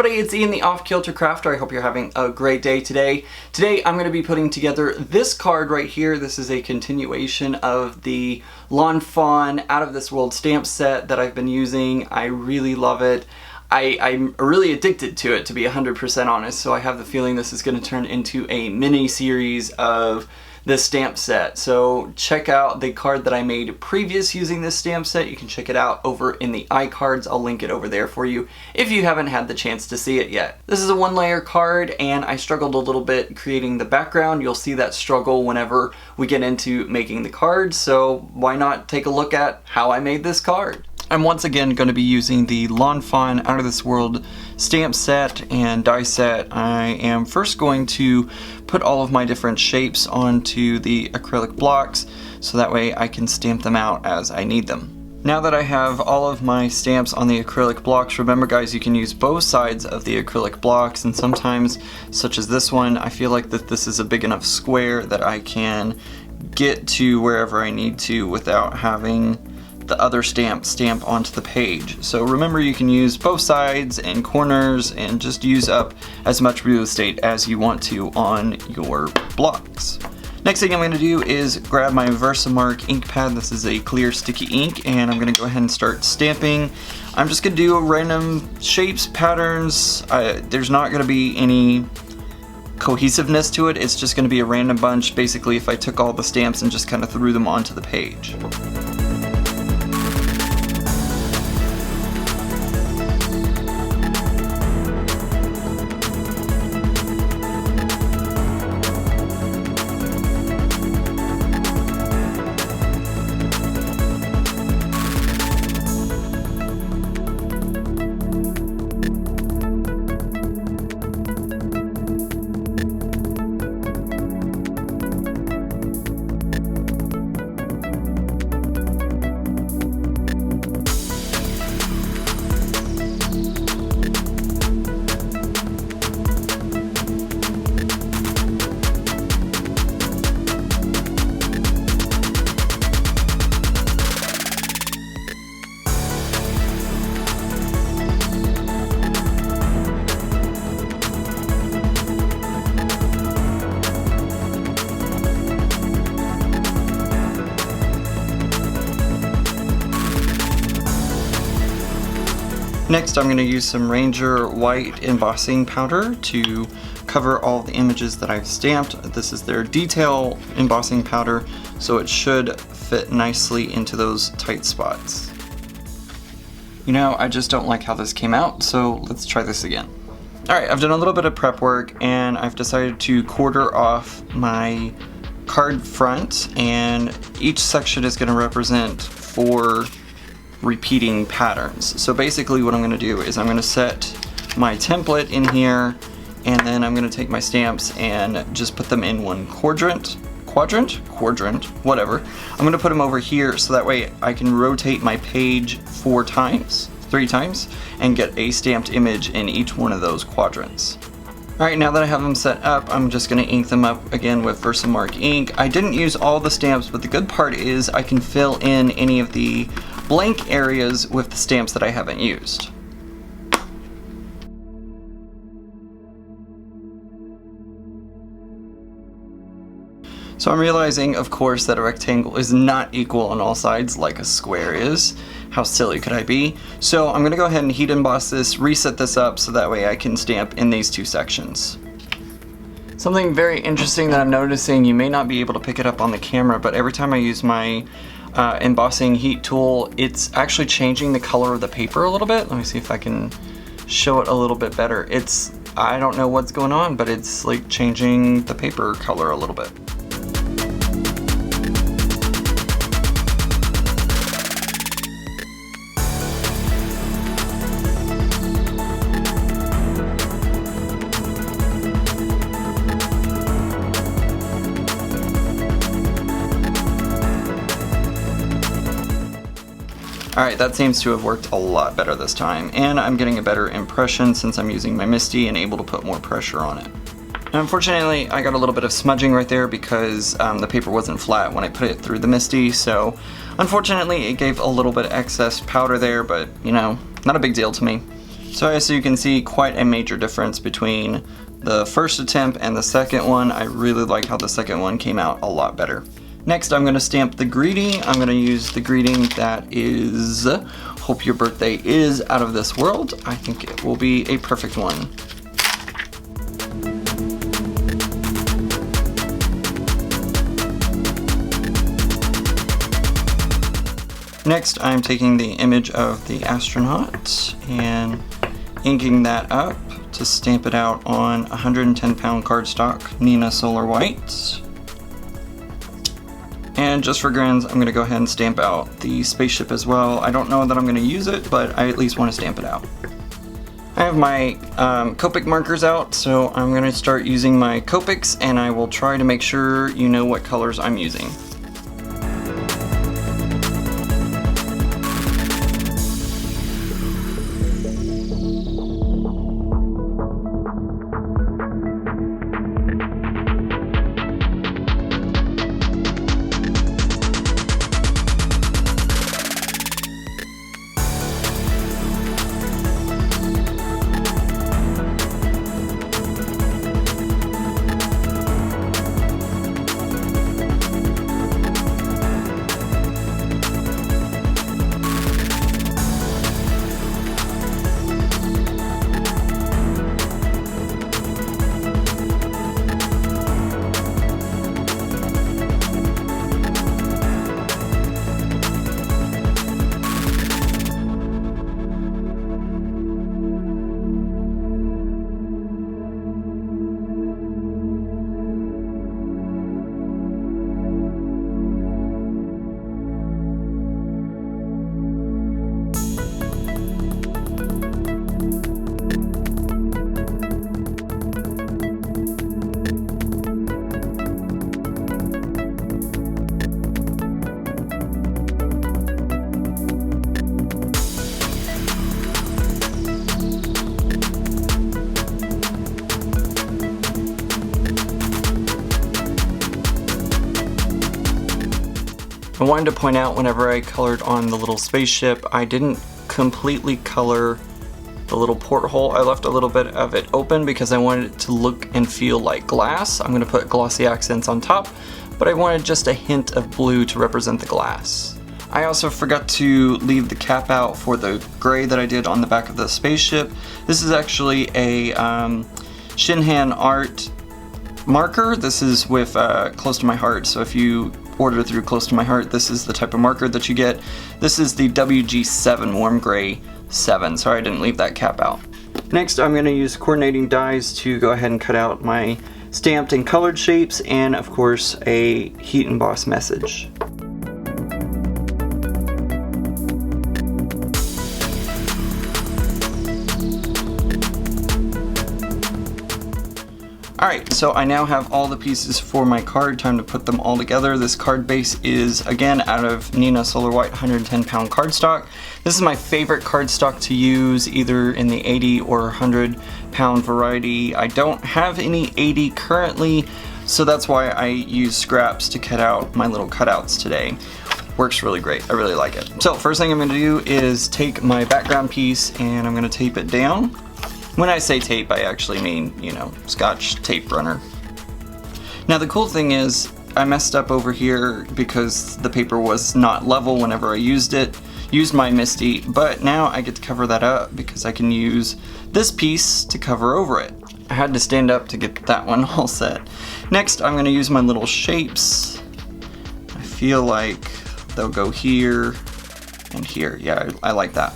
everybody, it's Ian the Off Kilter Crafter. I hope you're having a great day today. Today I'm going to be putting together this card right here. This is a continuation of the Lawn Fawn Out of This World stamp set that I've been using. I really love it. I'm really addicted to it, to be 100% honest, so I have the feeling this is going to turn into a mini series of this stamp set. So check out the card that I made previous using this stamp set. You can check it out over in the iCards. I'll link it over there for you if you haven't had the chance to see it yet. This is a one-layer card and I struggled a little bit creating the background. You'll see that struggle whenever we get into making the card, so why not take a look at how I made this card. I'm once again going to be using the Lawn Fawn Out of This World stamp set and die set. I am first going to put all of my different shapes onto the acrylic blocks so that way I can stamp them out as I need them. Now that I have all of my stamps on the acrylic blocks, remember guys, you can use both sides of the acrylic blocks, and sometimes, such as this one, I feel like that this is a big enough square that I can get to wherever I need to without having the other stamp onto the page. So remember, you can use both sides and corners and just use up as much real estate as you want to on your blocks. Next thing I'm going to do is grab my Versamark ink pad. This is a clear sticky ink, and I'm going to go ahead and start stamping. I'm just going to do random shapes, patterns. There's not going to be any cohesiveness to it. It's just going to be a random bunch. Basically, if I took all the stamps and just kind of threw them onto the page. Next, I'm going to use some Ranger white embossing powder to cover all the images that I've stamped. This is their detail embossing powder, so it should fit nicely into those tight spots. You know, I just don't like how this came out, so let's try this again. Alright, I've done a little bit of prep work and I've decided to quarter off my card front, and each section is going to represent 4 repeating patterns. So basically what I'm going to do is I'm going to set my template in here, and then I'm going to take my stamps and just put them in one quadrant, whatever. I'm going to put them over here so that way I can rotate my page 3 times, and get a stamped image in each one of those quadrants. Alright, now that I have them set up, I'm just going to ink them up again with Versamark ink. I didn't use all the stamps, but the good part is I can fill in any of the blank areas with the stamps that I haven't used. So I'm realizing, of course, that a rectangle is not equal on all sides like a square is. How silly could I be? So I'm going to go ahead and heat emboss this, reset this up so that way I can stamp in these 2 sections. Something very interesting that I'm noticing, you may not be able to pick it up on the camera, but every time I use my embossing heat tool, it's actually changing the color of the paper a little bit. Let me see if I can show it a little bit better. I don't know what's going on, but it's like changing the paper color a little bit. Alright, that seems to have worked a lot better this time, and I'm getting a better impression since I'm using my MISTI and able to put more pressure on it. Now, unfortunately, I got a little bit of smudging right there because the paper wasn't flat when I put it through the MISTI, so unfortunately it gave a little bit of excess powder there, but you know, not a big deal to me. So as you can see, quite a major difference between the first attempt and the second one. I really like how the second one came out a lot better. Next, I'm going to stamp the greeting. I'm going to use the greeting that is, hope your birthday is out of this world. I think it will be a perfect one. Next, I'm taking the image of the astronaut and inking that up to stamp it out on 110-pound cardstock Nina Solar White. And just for grins, I'm going to go ahead and stamp out the spaceship as well. I don't know that I'm going to use it, but I at least want to stamp it out. I have my Copic markers out, so I'm going to start using my Copics, and I will try to make sure you know what colors I'm using. I wanted to point out, whenever I colored on the little spaceship, I didn't completely color the little porthole. I left a little bit of it open because I wanted it to look and feel like glass. I'm going to put glossy accents on top, but I wanted just a hint of blue to represent the glass. I also forgot to leave the cap out for the gray that I did on the back of the spaceship. This is actually a Shinhan Art marker. This is with Close to My Heart, so if you order through Close to My Heart, this is the type of marker that you get. This is the WG7 Warm Gray 7. Sorry I didn't leave that cap out. Next, I'm going to use coordinating dies to go ahead and cut out my stamped and colored shapes, and of course a heat emboss message. Alright, so I now have all the pieces for my card. Time to put them all together. This card base is, again, out of Nina Solar White 110-pound cardstock. This is my favorite cardstock to use, either in the 80 or 100-pound variety. I don't have any 80 currently, so that's why I use scraps to cut out my little cutouts today. Works really great. I really like it. So first thing I'm going to do is take my background piece and I'm going to tape it down. When I say tape, I actually mean, you know, Scotch tape runner. Now the cool thing is, I messed up over here because the paper was not level whenever I used my MISTI, but now I get to cover that up because I can use this piece to cover over it. I had to stand up to get that one all set. Next, I'm going to use my little shapes. I feel like they'll go here and here. Yeah, I like that.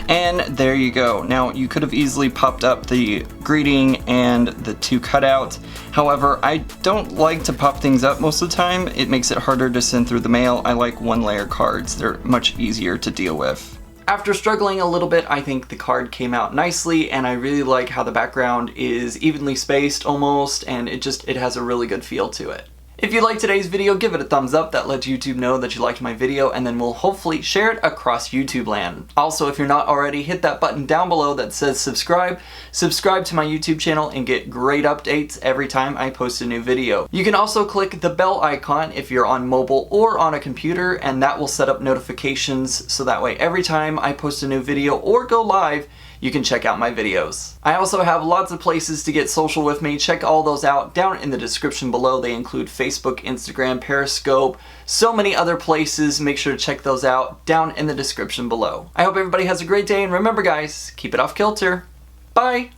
And there you go. Now, you could have easily popped up the greeting and the two cutouts. However, I don't like to pop things up most of the time. It makes it harder to send through the mail. I like one-layer cards. They're much easier to deal with. After struggling a little bit, I think the card came out nicely, and I really like how the background is evenly spaced almost, and it has a really good feel to it. If you liked today's video, give it a thumbs up. That lets YouTube know that you liked my video, and then we'll hopefully share it across YouTube land. Also, if you're not already, hit that button down below that says subscribe. Subscribe to my YouTube channel and get great updates every time I post a new video. You can also click the bell icon if you're on mobile or on a computer, and that will set up notifications so that way every time I post a new video or go live, you can check out my videos. I also have lots of places to get social with me. Check all those out down in the description below. They include Facebook, Instagram, Periscope, so many other places. Make sure to check those out down in the description below. I hope everybody has a great day, and remember guys, keep it off kilter. Bye!